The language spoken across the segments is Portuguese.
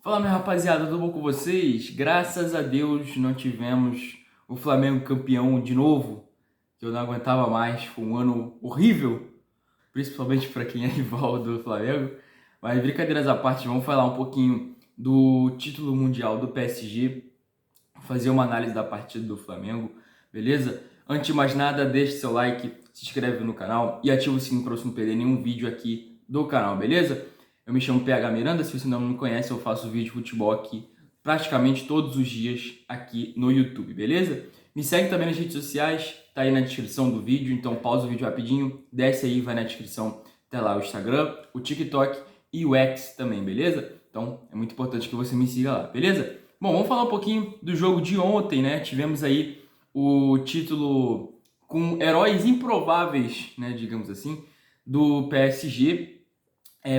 Fala, minha rapaziada, tudo bom com vocês? Graças a Deus não tivemos o Flamengo campeão de novo, que eu não aguentava mais. Foi um ano horrível, principalmente para quem é rival do Flamengo. Mas brincadeiras à parte, vamos falar um pouquinho do título mundial do PSG, fazer uma análise da partida do Flamengo, beleza? Antes de mais nada, deixe seu like, se inscreve no canal e ativa o sininho para você não perder nenhum vídeo aqui do canal, beleza? Eu me chamo PH Miranda, se você não me conhece, eu faço vídeo de futebol aqui praticamente todos os dias aqui no YouTube, beleza? Me segue também nas redes sociais, tá aí na descrição do vídeo, então pausa o vídeo rapidinho, desce aí, vai na descrição, tá lá o Instagram, o TikTok e o X também, beleza? Então é muito importante que você me siga lá, beleza? Bom, vamos falar um pouquinho do jogo de ontem, né? Tivemos aí o título com heróis improváveis, né, digamos assim, do PSG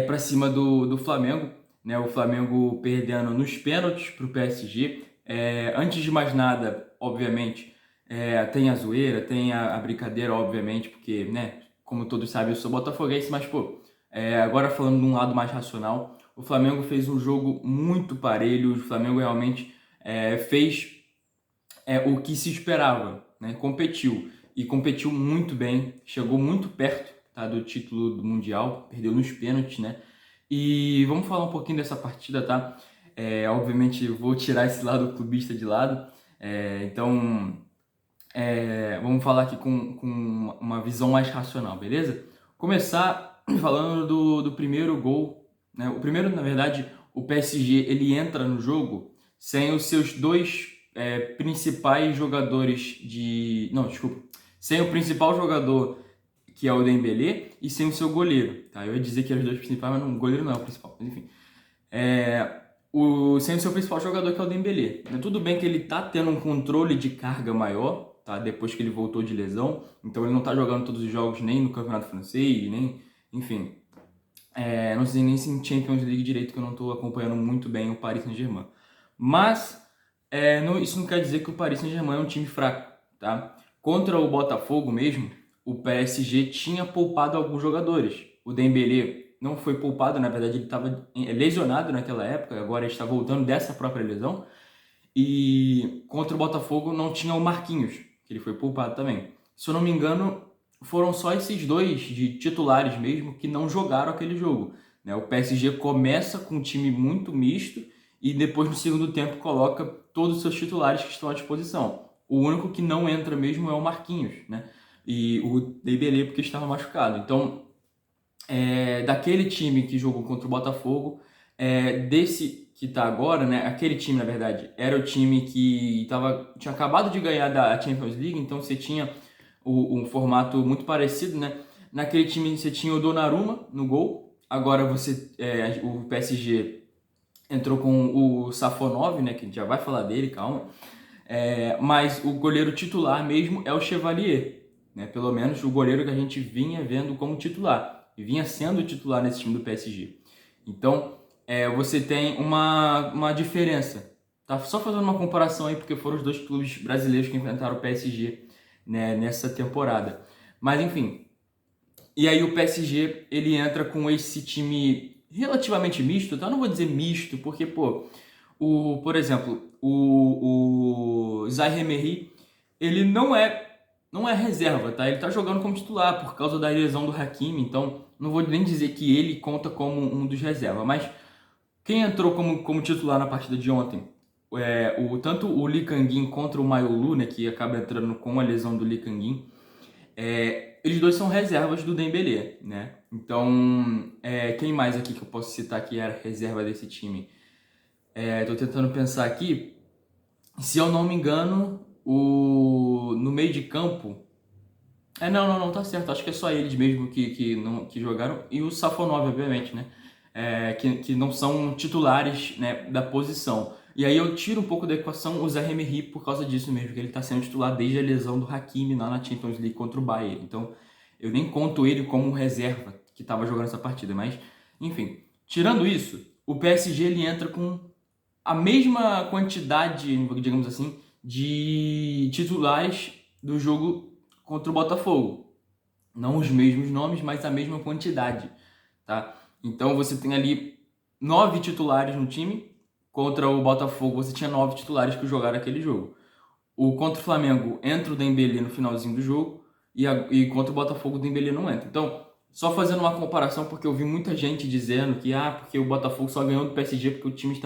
para cima do Flamengo, né? O Flamengo perdendo nos pênaltis para o PSG. Antes de mais nada, obviamente, tem a zoeira, tem a brincadeira, obviamente, porque, né, como todos sabem, eu sou botafoguense, mas, pô, agora falando de um lado mais racional, o Flamengo fez um jogo muito parelho, o Flamengo realmente fez o que se esperava, né? Competiu e competiu muito bem, chegou muito perto, tá, do título do Mundial, perdeu nos pênaltis, né? E vamos falar um pouquinho dessa partida, tá? Obviamente vou tirar esse lado clubista de lado, então vamos falar aqui com uma visão mais racional, beleza? Começar falando do primeiro gol, né? O primeiro, na verdade, o PSG ele entra no jogo sem os seus dois principais jogadores de... Não, desculpa. Sem o principal jogador, que é o Dembélé, e sem o seu goleiro, tá? Eu ia dizer que eram os dois principais, mas não, o goleiro não é o principal, mas enfim. Sem o seu principal jogador, que é o Dembélé. Tudo bem que ele tá tendo um controle de carga maior, tá? Depois que ele voltou de lesão, então ele não tá jogando todos os jogos nem no Campeonato Francês, nem... Enfim, não sei nem se em Champions League direito, que eu não tô acompanhando muito bem o Paris Saint-Germain. Mas isso não quer dizer que o Paris Saint-Germain é um time fraco, tá? Contra o Botafogo mesmo, o PSG tinha poupado alguns jogadores. O Dembélé não foi poupado, na verdade ele estava lesionado naquela época, agora ele está voltando dessa própria lesão. E contra o Botafogo não tinha o Marquinhos, que ele foi poupado também. Se eu não me engano, foram só esses dois de titulares mesmo que não jogaram aquele jogo, né? O PSG começa com um time muito misto e depois no segundo tempo coloca todos os seus titulares que estão à disposição. O único que não entra mesmo é o Marquinhos, né? E o Dembélé porque estava machucado. Então, daquele time que jogou contra o Botafogo, desse que tá agora, né? Aquele time, na verdade, era o time que tinha acabado de ganhar da Champions League, então você tinha um formato muito parecido, né? Naquele time você tinha o Donnarumma no gol, agora o PSG entrou com o Safonov, né? Que a gente já vai falar dele, calma. Mas o goleiro titular mesmo é o Chevalier, né? Pelo menos o goleiro que a gente vinha vendo como titular, e vinha sendo titular nesse time do PSG. Então, você tem uma diferença. Tá só fazendo uma comparação aí, porque foram os dois clubes brasileiros que enfrentaram o PSG, né, nessa temporada. Mas, enfim. E aí o PSG, ele entra com esse time relativamente misto, tá? Eu não vou dizer misto, porque, pô, por exemplo, o Zaire Emery, ele não é reserva, tá? Ele tá jogando como titular por causa da lesão do Hakimi, então não vou nem dizer que ele conta como um dos reservas, mas quem entrou como titular na partida de ontem? Tanto o Lee Kang-in contra o Mayolu, né, que acaba entrando com a lesão do Lee Kang-in, eles dois são reservas do Dembélé, né? Então, quem mais aqui que eu posso citar que era reserva desse time? Tô tentando pensar aqui. Se eu não me engano, no meio de campo... não, tá certo. Acho que é só eles mesmo que jogaram. E o Safonov, obviamente, né? Que não são titulares, né, da posição. E aí eu tiro um pouco da equação o Zaire Emery por causa disso mesmo, que ele está sendo titular desde a lesão do Hakimi lá na Champions League contra o Bayern. Então eu nem conto ele como reserva que estava jogando essa partida. Mas, enfim, tirando isso, o PSG ele entra com a mesma quantidade, digamos assim, de titulares do jogo contra o Botafogo. Não os mesmos nomes, mas a mesma quantidade, tá? Então você tem ali 9 titulares no time, contra o Botafogo você tinha 9 titulares que jogaram aquele jogo. Contra o Flamengo entra o Dembélé no finalzinho do jogo e contra o Botafogo o Dembélé não entra. Então, só fazendo uma comparação, porque eu vi muita gente dizendo que porque o Botafogo só ganhou do PSG porque o time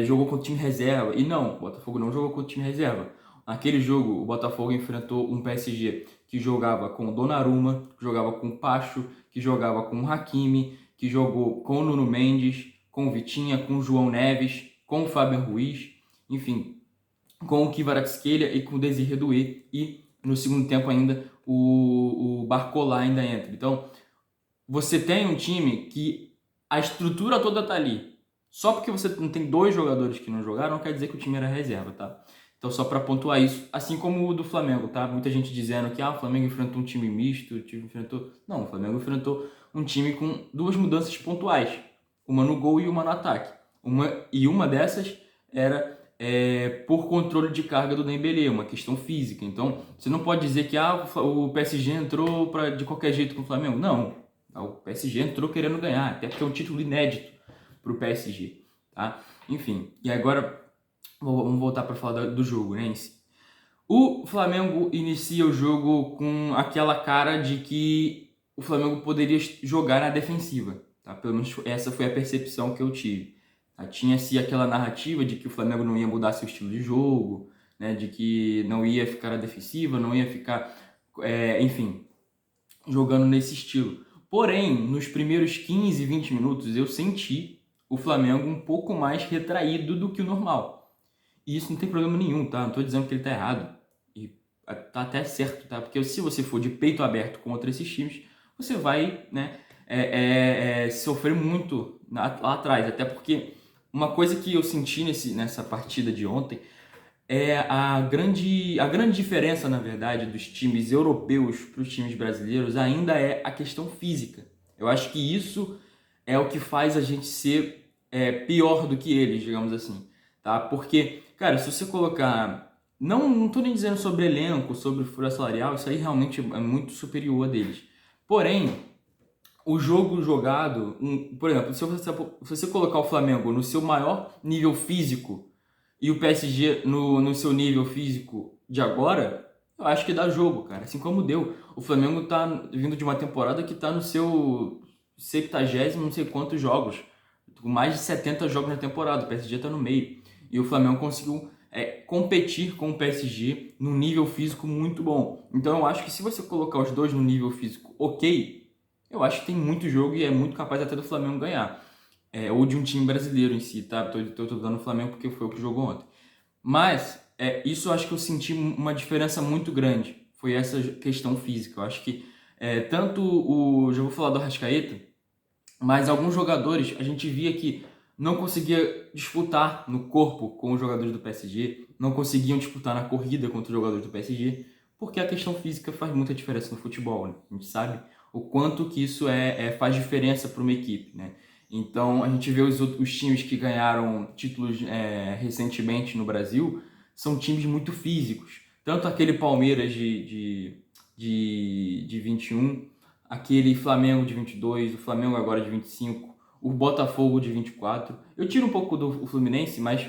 jogou contra o time reserva. E não, o Botafogo não jogou contra o time reserva. Naquele jogo, o Botafogo enfrentou um PSG que jogava com o Donnarumma, que jogava com o Pacho, que jogava com o Hakimi, que jogou com o Nuno Mendes, com o Vitinha, com o João Neves, com o Fabian Ruiz, enfim, com o Kvaratskhelia e com o Desiré Doué. E no segundo tempo ainda o Barcola ainda entra. Então, você tem um time que a estrutura toda tá ali. Só porque você não tem 2 jogadores que não jogaram, não quer dizer que o time era reserva, tá? Então, só para pontuar isso, assim como o do Flamengo, tá? Muita gente dizendo que o Flamengo enfrentou um time misto, o time enfrentou... Não, o Flamengo enfrentou um time com 2 mudanças pontuais. Uma no gol e uma no ataque. Uma dessas era por controle de carga do Dembélé, uma questão física. Então, você não pode dizer que o PSG entrou de qualquer jeito com o Flamengo. Não, o PSG entrou querendo ganhar, até porque é um título inédito para o PSG, tá? Enfim, e agora vamos voltar para falar do jogo, né, em si. O Flamengo inicia o jogo com aquela cara de que o Flamengo poderia jogar na defensiva, tá? Pelo menos essa foi a percepção que eu tive. Tinha-se aquela narrativa de que o Flamengo não ia mudar seu estilo de jogo, né? De que não ia ficar na defensiva, não ia ficar, enfim, jogando nesse estilo. Porém, nos primeiros 15, 20 minutos, eu senti o Flamengo um pouco mais retraído do que o normal. E isso não tem problema nenhum, tá? Não tô dizendo que ele tá errado. E tá até certo, tá? Porque se você for de peito aberto contra esses times, você vai, né, sofrer muito lá atrás. Até porque uma coisa que eu senti nessa partida de ontem a grande diferença, na verdade, dos times europeus para os times brasileiros ainda é a questão física. Eu acho que isso é o que faz a gente ser pior do que eles, digamos assim, tá? Porque, cara, se você colocar... Não tô nem dizendo sobre elenco, sobre folha salarial, isso aí realmente é muito superior a deles. Porém, o jogo jogado... por exemplo, se você colocar o Flamengo no seu maior nível físico e o PSG no seu nível físico de agora, eu acho que dá jogo, cara. Assim como deu. O Flamengo tá vindo de uma temporada que tá no seu 70º, não sei quantos jogos. Com mais de 70 jogos na temporada. O PSG tá no meio. E o Flamengo conseguiu competir com o PSG num nível físico muito bom. Então eu acho que se você colocar os dois no nível físico ok, eu acho que tem muito jogo e é muito capaz até do Flamengo ganhar. Ou de um time brasileiro em si, tá? Tô dando o Flamengo porque foi o que jogou ontem. Mas isso eu acho que eu senti uma diferença muito grande. Foi essa questão física. Eu acho que já vou falar do Arrascaeta, mas alguns jogadores a gente via que não conseguia disputar no corpo com os jogadores do PSG, não conseguiam disputar na corrida contra os jogadores do PSG, porque a questão física faz muita diferença no futebol, né? A gente sabe o quanto que isso faz diferença para uma equipe, né? Então, a gente vê os times que ganharam títulos recentemente no Brasil, são times muito físicos. Tanto aquele Palmeiras de 21, aquele Flamengo de 22, o Flamengo agora de 25, o Botafogo de 24. Eu tiro um pouco do Fluminense, mas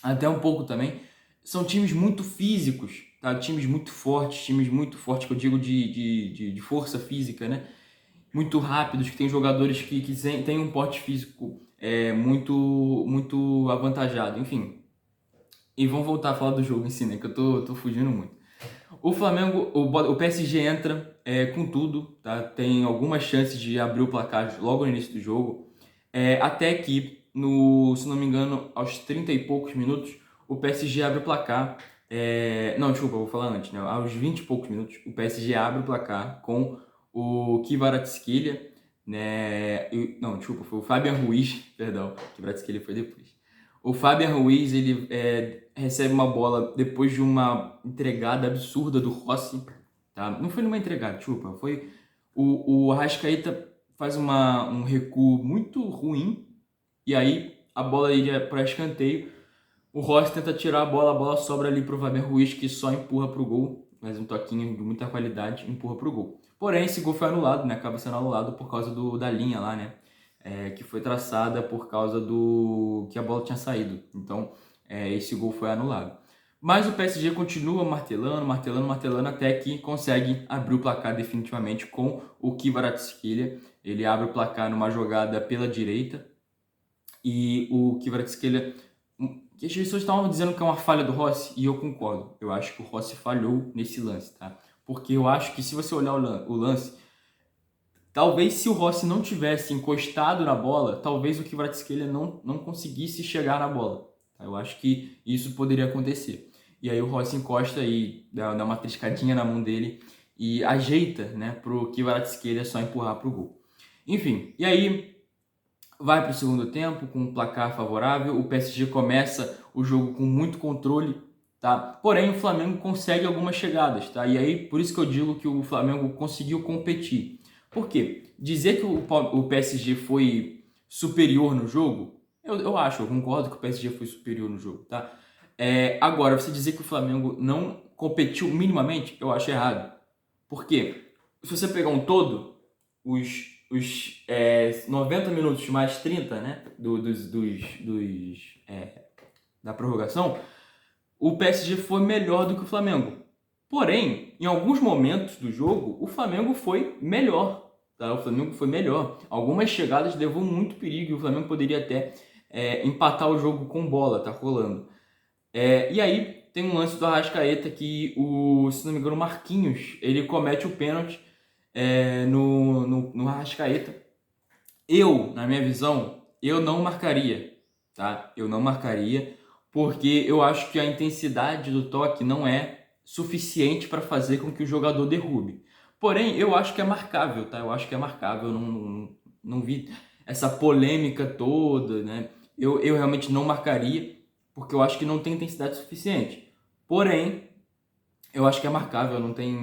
até um pouco também. São times muito físicos, tá? Times muito fortes que eu digo de força física, né? Muito rápidos, que tem jogadores que têm um porte físico muito, muito avantajado, enfim. E vamos voltar a falar do jogo em si, né? Que eu tô fugindo muito. O Flamengo, o PSG entra com tudo, tá? Tem algumas chances de abrir o placar logo no início do jogo. Até que, se não me engano, aos 30 e poucos minutos, o PSG abre o placar. Não, desculpa, eu vou falar antes, né? Aos 20 e poucos minutos, o PSG abre o placar com o Kvaratskhelia, né? Não, desculpa, foi o Fabian Ruiz, perdão, o Kvaratskhelia foi depois. O Fabian Ruiz, ele recebe uma bola depois de uma entregada absurda do Rossi, tá? Não foi numa entregada, desculpa, foi o Arrascaeta faz um recuo muito ruim e aí a bola iria para escanteio. O Rossi tenta tirar a bola sobra ali pro Fabian Ruiz, que só empurra pro gol, mas um toquinho de muita qualidade empurra pro gol. Porém, esse gol foi anulado, né? Acaba sendo anulado por causa da linha lá, né? que foi traçada por causa do que a bola tinha saído. Então, esse gol foi anulado. Mas o PSG continua martelando, martelando, martelando até que consegue abrir o placar definitivamente com o Kvaratskhelia. Ele abre o placar numa jogada pela direita e o Kvaratskhelia... As pessoas estavam dizendo que é uma falha do Rossi e eu concordo. Eu acho que o Rossi falhou nesse lance, tá? Porque eu acho que se você olhar o lance, talvez se o Rossi não tivesse encostado na bola, talvez o Kvaratskhelia não conseguisse chegar na bola. Eu acho que isso poderia acontecer. E aí o Rossi encosta e dá uma triscadinha na mão dele e ajeita, né, pro Kvaratskhelia só empurrar pro gol. Enfim, e aí vai para o segundo tempo com um placar favorável, o PSG começa o jogo com muito controle, tá? Porém, o Flamengo consegue algumas chegadas, tá? E aí, por isso que eu digo que o Flamengo conseguiu competir. Por quê? Dizer que o PSG foi superior no jogo, eu concordo que o PSG foi superior no jogo, tá? Agora, você dizer que o Flamengo não competiu minimamente, eu acho errado. Por quê? Se você pegar um todo, os 90 minutos mais 30, né, da prorrogação, o PSG foi melhor do que o Flamengo. Porém, em alguns momentos do jogo, o Flamengo foi melhor. Tá? O Flamengo foi melhor. Algumas chegadas levou muito perigo e o Flamengo poderia até empatar o jogo com bola, tá rolando. E aí tem um lance do Arrascaeta que, se não me engano, o Marquinhos, ele comete o pênalti no Arrascaeta. Na minha visão, eu não marcaria, tá? Eu não marcaria, porque eu acho que a intensidade do toque não é suficiente para fazer com que o jogador derrube. Porém, eu acho que é marcável, tá? Eu acho que é marcável, eu não vi essa polêmica toda, né? Eu realmente não marcaria, porque eu acho que não tem intensidade suficiente. Porém, eu acho que é marcável, não tem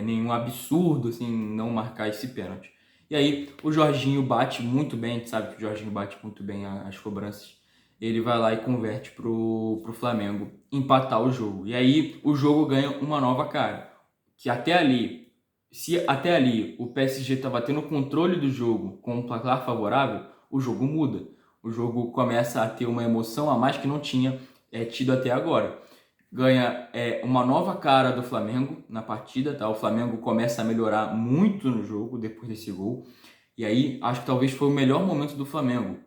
nenhum absurdo assim não marcar esse pênalti. E aí o Jorginho bate muito bem, a gente sabe que o Jorginho bate muito bem as cobranças. Ele vai lá e converte pro Flamengo empatar o jogo. E aí o jogo ganha uma nova cara. Que até ali, se até ali o PSG estava tendo controle do jogo com um placar favorável, o jogo muda. O jogo começa a ter uma emoção a mais que não tinha tido até agora. Ganha uma nova cara do Flamengo na partida, tá? O Flamengo começa a melhorar muito no jogo depois desse gol. E aí, acho que talvez foi o melhor momento do Flamengo.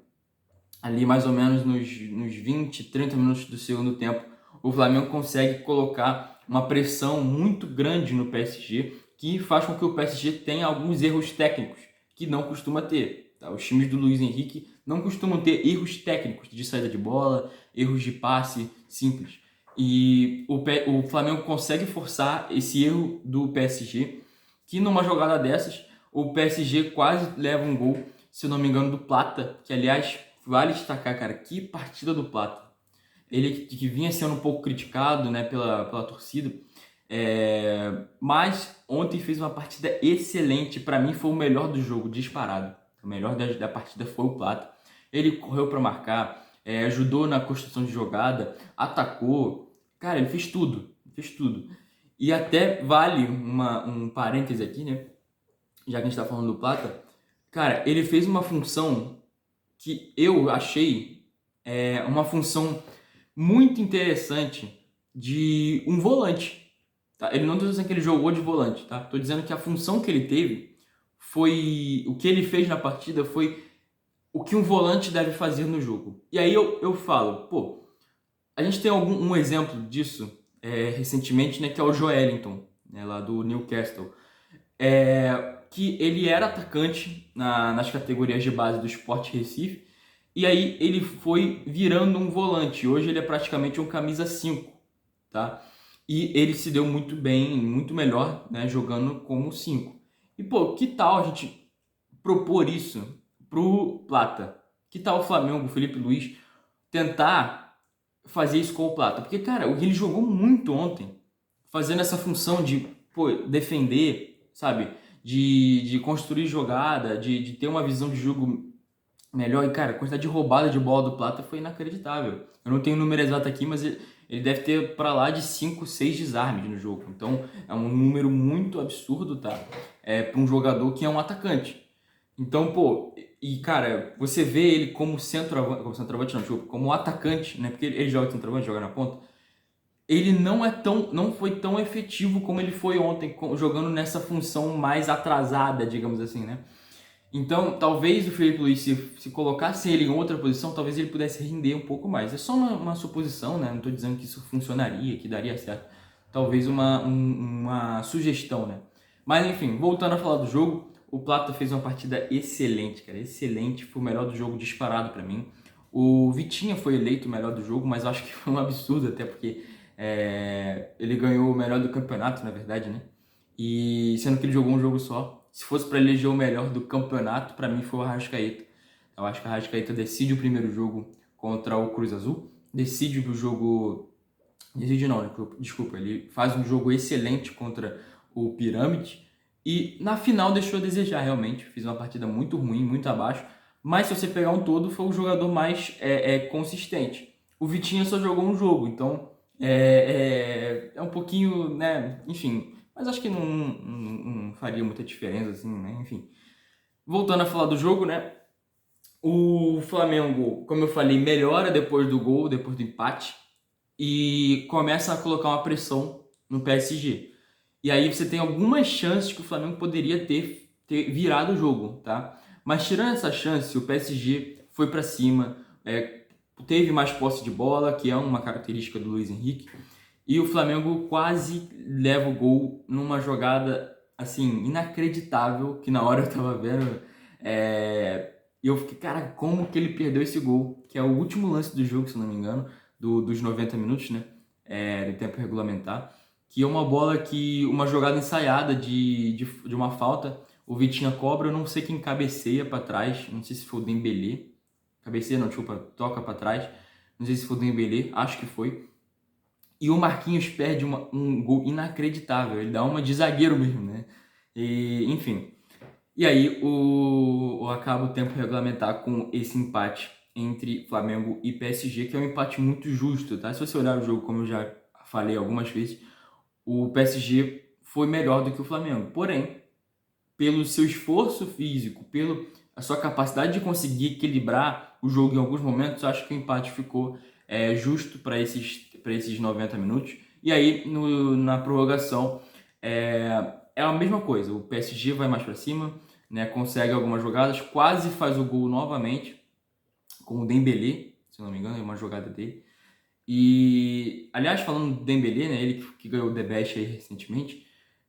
Ali, mais ou menos nos 20, 30 minutos do segundo tempo, o Flamengo consegue colocar uma pressão muito grande no PSG, que faz com que o PSG tenha alguns erros técnicos que não costuma ter. Tá? Os times do Luiz Henrique não costumam ter erros técnicos de saída de bola, erros de passe simples. E o Flamengo consegue forçar esse erro do PSG, que numa jogada dessas, o PSG quase leva um gol, se eu não me engano, do Plata, que aliás, vale destacar, cara, que partida do Plata. Ele que vinha sendo um pouco criticado, né, pela torcida, mas ontem fez uma partida excelente, para mim foi o melhor do jogo, disparado. O melhor da partida foi o Plata. Ele correu para marcar, ajudou na construção de jogada, atacou. Cara, ele fez tudo, fez tudo. E até vale um parêntese aqui, né? Já que a gente tá falando do Plata. Cara, ele fez uma função que eu achei uma função muito interessante de um volante. Tá? Ele não tô dizendo que ele jogou de volante, tá? Tô dizendo que a função que ele teve foi... O que ele fez na partida foi o que um volante deve fazer no jogo. E aí eu falo, pô, a gente tem um exemplo disso recentemente, né, que é o Joelinton, né, lá do Newcastle. Que ele era atacante nas categorias de base do Sport Recife, e aí ele foi virando um volante. Hoje ele é praticamente um camisa 5, tá? E ele se deu muito bem, muito melhor, né, jogando como 5. E pô, que tal a gente propor isso pro Plata? Que tal o Flamengo, o Felipe Luiz, tentar fazer isso com o Plata? Porque, cara, ele jogou muito ontem, fazendo essa função de, pô, defender, sabe? De construir jogada, de ter uma visão de jogo melhor. E, cara, a quantidade de roubada de bola do Plata foi inacreditável. Eu não tenho o número exato aqui, mas ele deve ter para lá de 5, 6 desarmes no jogo. Então, é um número muito absurdo, tá? Para um jogador que é um atacante. Então, pô, E, cara, você vê ele como centroavante não, desculpa, como atacante, né? Porque ele joga de centroavante, joga na ponta. Ele não foi tão efetivo como ele foi ontem, jogando nessa função mais atrasada, digamos assim, né? Então, talvez o Felipe Luiz, se colocasse ele em outra posição, talvez ele pudesse render um pouco mais. É só uma suposição, né? Não estou dizendo que isso funcionaria, que daria certo. Talvez uma sugestão, né? Mas, enfim, voltando a falar do jogo, o Plata fez uma partida excelente, cara. Excelente, foi o melhor do jogo disparado para mim. O Vitinha foi eleito o melhor do jogo, mas eu acho que foi um absurdo, até porque ele ganhou o melhor do campeonato, na verdade, né? E sendo que ele jogou um jogo só. Se fosse para eleger o melhor do campeonato, para mim foi o Arrascaeta. Eu acho que o Arrascaeta decide o primeiro jogo contra o Cruz Azul. Decide o jogo. Decide não, desculpa. Ele faz um jogo excelente contra o Pirâmide. E na final deixou a desejar, realmente. Fez uma partida muito ruim, muito abaixo. Mas se você pegar um todo, foi o jogador mais consistente. O Vitinha só jogou um jogo, então é um pouquinho, né? Enfim, mas acho que não faria muita diferença, assim, né? Enfim. Voltando a falar do jogo, né? O Flamengo, como eu falei, melhora depois do gol, depois do empate, e começa a colocar uma pressão no PSG. E aí você tem algumas chances que o Flamengo poderia ter virado o jogo, tá? Mas tirando essa chance, o PSG foi para cima, teve mais posse de bola, que é uma característica do Luiz Henrique, e o Flamengo quase leva o gol numa jogada, assim, inacreditável, que na hora eu tava vendo, e eu fiquei, cara, como que ele perdeu esse gol? Que é o último lance do jogo, se não me engano, dos 90 minutos, né? Do tempo regulamentar. Que é uma bola uma jogada ensaiada de uma falta, o Vitinha cobra, eu não sei quem cabeceia para trás, não sei se foi o Dembélé. Cabeceia não, desculpa, toca para trás. Não sei se foi o Dembélé, acho que foi. E o Marquinhos perde um gol inacreditável. Ele dá uma de zagueiro mesmo, né? E, enfim. E aí acaba o tempo regulamentar com esse empate entre Flamengo e PSG, que é um empate muito justo, tá? Se você olhar o jogo, como eu já falei algumas vezes, o PSG foi melhor do que o Flamengo. Porém, pelo seu esforço físico, pela sua capacidade de conseguir equilibrar o jogo em alguns momentos, eu acho que o empate ficou justo para esses 90 minutos. E aí, na prorrogação, é a mesma coisa. O PSG vai mais para cima, né, consegue algumas jogadas, quase faz o gol novamente, com o Dembélé, se não me engano, é uma jogada dele. E, aliás, falando do Dembélé, né, ele que ganhou o The Best aí recentemente,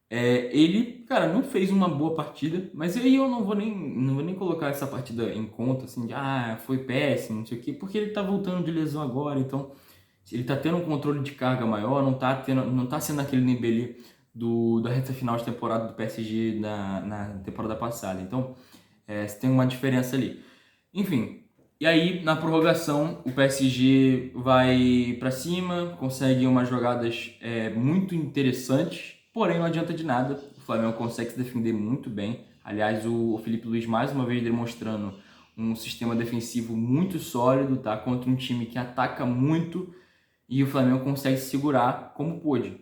ele, cara, não fez uma boa partida, mas aí eu não vou nem colocar essa partida em conta, assim, de, foi péssimo, não sei o quê, porque ele tá voltando de lesão agora, então ele tá tendo um controle de carga maior, não tá sendo aquele Dembélé da reta final de temporada do PSG na temporada passada, então você tem uma diferença ali. Enfim, e aí na prorrogação o PSG vai para cima, consegue umas jogadas muito interessantes, porém não adianta de nada, o Flamengo consegue se defender muito bem. Aliás, o Felipe Luiz mais uma vez demonstrando um sistema defensivo muito sólido, tá? Contra um time que ataca muito, e o Flamengo consegue se segurar como pôde.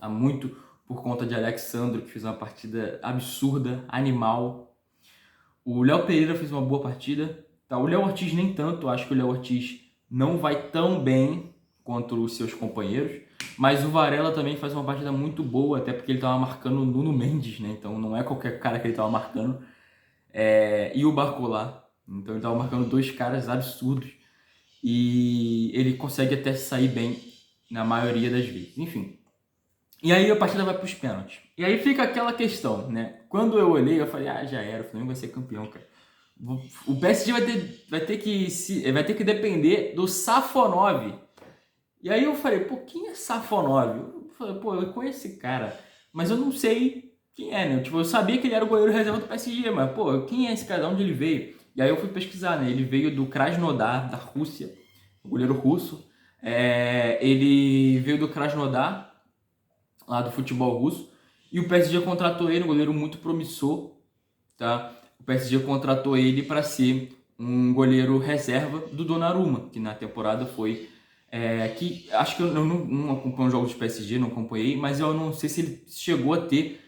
Há muito por conta de Alexandro, que fez uma partida absurda, animal. O Léo Pereira fez uma boa partida. Tá? O Léo Ortiz nem tanto, acho que o Léo Ortiz não vai tão bem quanto os seus companheiros. Mas o Varela também faz uma partida muito boa, até porque ele estava marcando o Nuno Mendes, né? Então não é qualquer cara que ele estava marcando. E o Barcola. Então ele estava marcando dois caras absurdos. E ele consegue até sair bem na maioria das vezes. Enfim. E aí a partida vai para os pênaltis. E aí fica aquela questão, né? Quando eu olhei, eu falei, já era, o Flamengo vai ser campeão, cara. O PSG vai ter que depender do Safonov. E aí eu falei, pô, quem é Safonov? Eu falei, pô, eu conheço esse cara, mas eu não sei quem é, né? Tipo, eu sabia que ele era o goleiro reserva do PSG, mas, pô, quem é esse cara? De onde ele veio? E aí eu fui pesquisar, né? Ele veio do Krasnodar, da Rússia, goleiro russo. Ele veio do Krasnodar, lá do futebol russo, e o PSG contratou ele, um goleiro muito promissor, tá? O PSG contratou ele para ser um goleiro reserva do Donnarumma, que na temporada foi que acho que eu não acompanho os jogos do PSG, não acompanhei, mas eu não sei se ele chegou a ter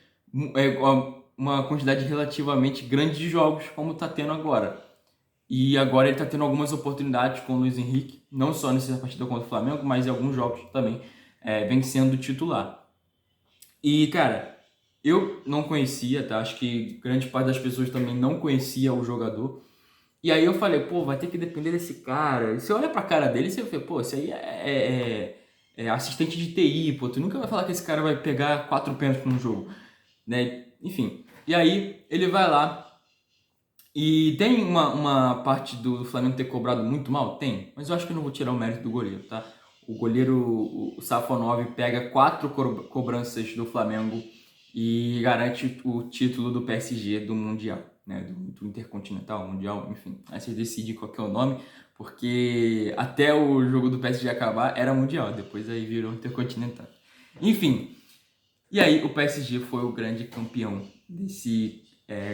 uma quantidade relativamente grande de jogos, como está tendo agora. E agora ele está tendo algumas oportunidades com o Luiz Henrique, não só nessa partida contra o Flamengo, mas em alguns jogos também vem sendo titular. E, cara, eu não conhecia, tá? Acho que grande parte das pessoas também não conhecia o jogador. E aí eu falei, pô, vai ter que depender desse cara. E você olha pra cara dele e você vê, pô, esse aí é assistente de TI, pô. Tu nunca vai falar que esse cara vai pegar 4 pênaltis num jogo, né? Enfim. E aí ele vai lá e tem uma parte do Flamengo ter cobrado muito mal? Tem. Mas eu acho que eu não vou tirar o mérito do goleiro, tá? O goleiro, o Safonov, pega 4 cobranças do Flamengo e garante o título do PSG do Mundial, né? Do Intercontinental, Mundial, enfim. Aí vocês decidem qual que é o nome, porque até o jogo do PSG acabar era Mundial, depois aí virou Intercontinental. Enfim, e aí o PSG foi o grande campeão desse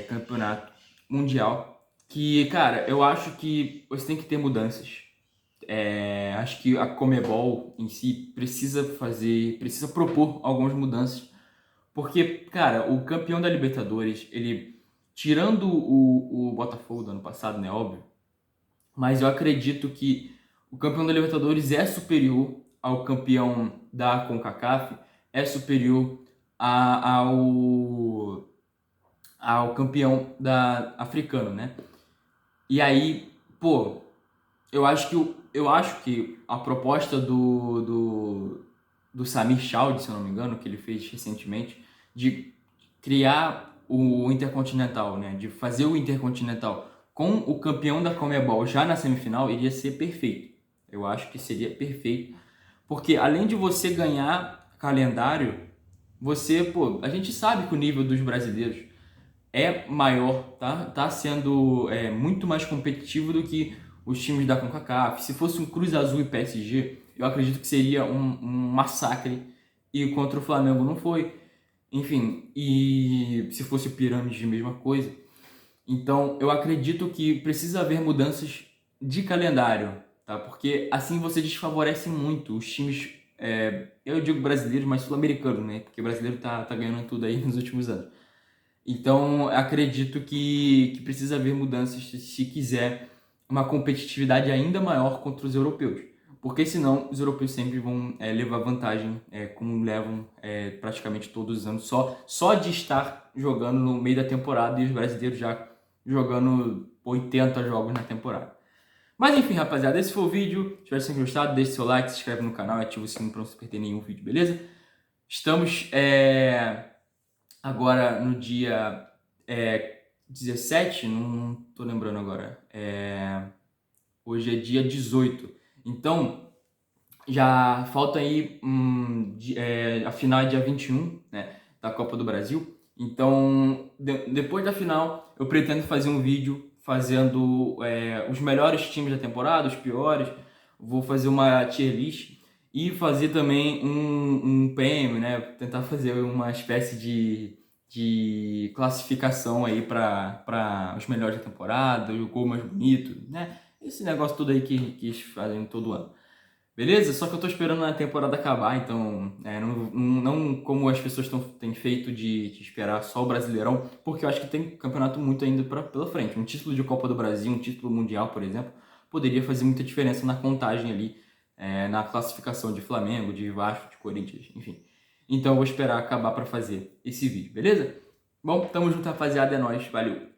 campeonato mundial. Que, cara, eu acho que você tem que ter mudanças. Acho que a Conmebol em si precisa propor algumas mudanças. Porque, cara, o campeão da Libertadores, ele, tirando o Botafogo do ano passado, né, óbvio, mas eu acredito que o campeão da Libertadores é superior ao campeão da CONCACAF, é superior ao campeão da africano, né? E aí, pô, eu acho que a proposta do Samir Chaude, se eu não me engano, que ele fez recentemente, de criar o Intercontinental, né? De fazer o Intercontinental com o campeão da Conmebol já na semifinal, iria ser perfeito. Eu acho que seria perfeito. Porque além de você ganhar calendário, pô, a gente sabe que o nível dos brasileiros é maior, tá? Tá sendo muito mais competitivo do que os times da CONCACAF. Se fosse um Cruz Azul e PSG, eu acredito que seria um massacre. E contra o Flamengo não foi. Enfim, e se fosse o Pirâmide, mesma coisa. Então, eu acredito que precisa haver mudanças de calendário, tá? Porque assim você desfavorece muito os times, eu digo brasileiros, mas sul-americanos, né? Porque brasileiro tá ganhando tudo aí nos últimos anos. Então, acredito que precisa haver mudanças se quiser uma competitividade ainda maior contra os europeus. Porque senão os europeus sempre vão levar vantagem, como levam praticamente todos os anos, só de estar jogando no meio da temporada e os brasileiros já jogando 80 jogos na temporada. Mas enfim, rapaziada, esse foi o vídeo. Espero que vocês tenham gostado. Deixe seu like, se inscreve no canal e ativa o sininho para não se perder nenhum vídeo, beleza? Estamos agora no dia 17, não tô lembrando agora. Hoje é dia 18. Então, já falta aí a final é dia 21, né, da Copa do Brasil. Então, depois da final, eu pretendo fazer um vídeo fazendo os melhores times da temporada, os piores. Vou fazer uma tier list e fazer também um PM, né? Tentar fazer uma espécie de classificação aí para os melhores da temporada, o gol mais bonito, né? Esse negócio todo aí que eles fazem todo ano. Beleza? Só que eu tô esperando a temporada acabar, então não como as pessoas têm feito de esperar só o Brasileirão, porque eu acho que tem campeonato muito ainda pela frente. Um título de Copa do Brasil, um título mundial, por exemplo, poderia fazer muita diferença na contagem ali, na classificação de Flamengo, de Vasco, de Corinthians, enfim. Então eu vou esperar acabar para fazer esse vídeo, beleza? Bom, tamo junto, rapaziada, é nóis, valeu!